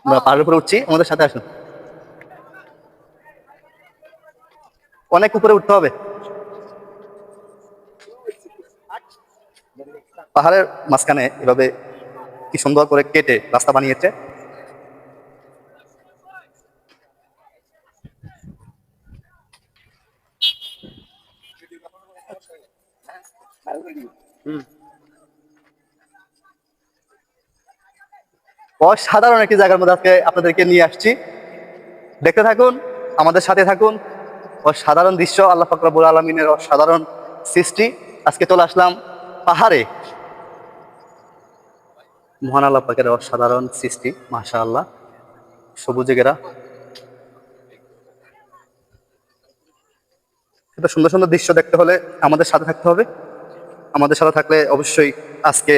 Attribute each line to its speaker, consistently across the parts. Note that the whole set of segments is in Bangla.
Speaker 1: আমরা পাহাড়ের উপরে উঠছি, আমাদের সাথে আসুন। অনেক উপরে উঠতে হবে। পাহাড়ের মাঝখানে এভাবে কি সুন্দর করে কেটে রাস্তা বানিয়েছে। অসাধারণ একটি জায়গার মধ্যে আজকে আপনাদেরকে নিয়ে আসছি, দেখতে থাকুন, আমাদের সাথে থাকুন। অসাধারণ দৃশ্য, আল্লাহ পাক রব্বুল আলামিনের অসাধারণ সৃষ্টি। আজকে চলে আসলাম পাহাড়ে, মহান আল্লাহ পাকের অসাধারণ সৃষ্টি, মাশাআল্লাহ। সবুজে ঘেরা এত সুন্দর সুন্দর দৃশ্য দেখতে হলে আমাদের সাথে থাকতে হবে। আমাদের সাথে থাকলে অবশ্যই আজকে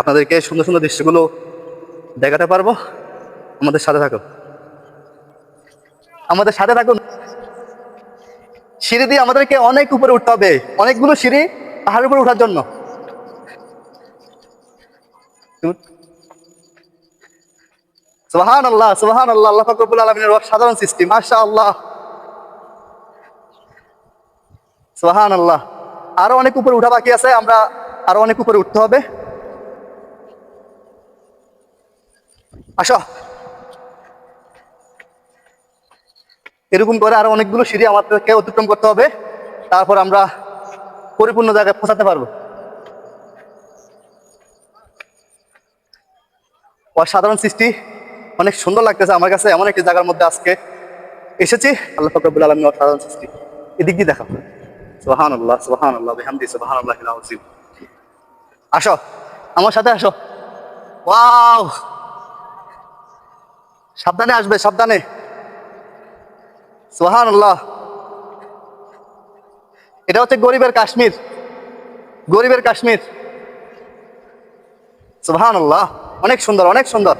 Speaker 1: আপনাদেরকে সুন্দর সুন্দর দৃশ্যগুলো দেখাতে পারবো। আমাদের সাথে থাকুন, আমাদের সাথে থাকুন। সিঁড়ি দিয়ে আমাদেরকে অনেক উপরে উঠতে হবে, অনেকগুলো সিঁড়ি পাহাড়ের উপরে ওঠার জন্য। সুবহানাল্লাহ, সুবহানাল্লাহ, আল্লাহ পাক রব্বুল আলামিনের অসাধারণ সৃষ্টি, মাশাআল্লাহ, সুবহানাল্লাহ। আরো অনেক উপরে উঠা বাকি আছে, আমরা আরো অনেক উপরে উঠতে হবে। আসো, এরকম করে আরো অনেকগুলো সিঁড়ি আমাদেরকে অতিক্রম করতে হবে, তারপর আমরা পরিপূর্ণ জায়গায় পৌঁছাতে পারবো। অসাধারণ সৃষ্টি, অনেক সুন্দর লাগতেছে আমার কাছে। এমন একটি জায়গার মধ্যে আজকে এসেছি, আল্লাহ পাক রব্বুল আলামিনের অসাধারণ সৃষ্টি। এদিক দিয়ে দেখাবো। সুবহানাল্লাহ, সুবহানাল্লাহ, বিহামদি সুবহানাল্লাহিল আযীম। আসো, আমার সাথে আসো। ওয়াও, সাবধানে আসবে, সাবধানে। সুবহানাল্লাহ, এটা হচ্ছে গরিবের কাশ্মীর, গরিবের কাশ্মীর। সুবহানাল্লাহ, অনেক সুন্দর, অনেক সুন্দর,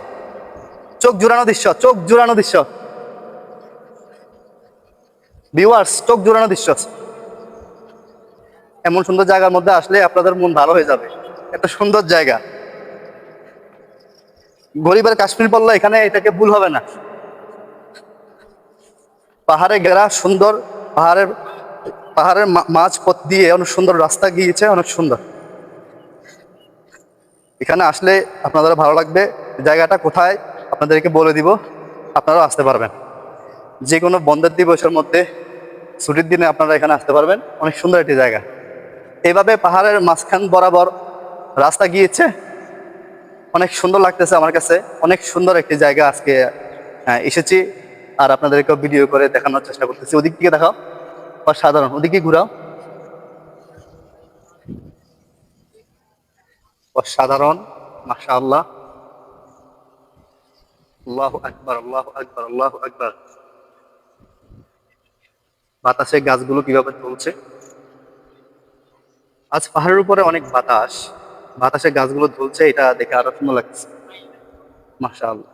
Speaker 1: চোখ জুড়ানো দৃশ্য, চোখ জুড়ানো দৃশ্য। ভিউয়ার্স, চোখ জুড়ানো দৃশ্য। এমন সুন্দর জায়গার মধ্যে আসলে আপনাদের মন ভালো হয়ে যাবে, এত সুন্দর জায়গা। গরিবের কাশ্মীর বললে এখানে এটাকে ভুল হবে না। পাহাড়ে ঘেরা সুন্দর, পাহাড়ের পাহাড়ের মাঝ পথ দিয়ে অনেক সুন্দর রাস্তা গিয়েছে, অনেক সুন্দর। এখানে আসলে আপনাদের ভালো লাগবে। জায়গাটা কোথায় আপনাদেরকে বলে দিব, আপনারাও আসতে পারবেন। যে কোনো বন্ধের দিবসের মধ্যে, ছুটির দিনে আপনারা এখানে আসতে পারবেন। অনেক সুন্দর একটি জায়গা। এইভাবে পাহাড়ের মাঝখান বরাবর রাস্তা গিয়েছে, অনেক সুন্দর লাগতেছে আমার কাছে। অনেক সুন্দর একটি জায়গা আজকে এসেছি, আর আপনাদেরকে ভিডিও করে দেখানোর চেষ্টা করতেছি। ওদিক থেকে দেখাও, অসাধারণ। ওদিকে ঘুরাও, অসাধারণ, মাশাআল্লাহ। আল্লাহু আকবার, আল্লাহু আকবার, আল্লাহু আকবার। বাতাসে গাছগুলো কিভাবে চলছে। আজ পাহাড়ের উপরে অনেক বাতাস, বাতাসে গাছগুলো ঝুলছে, এটা দেখে আরো সুন্দর লাগছে, মাশাআল্লাহ।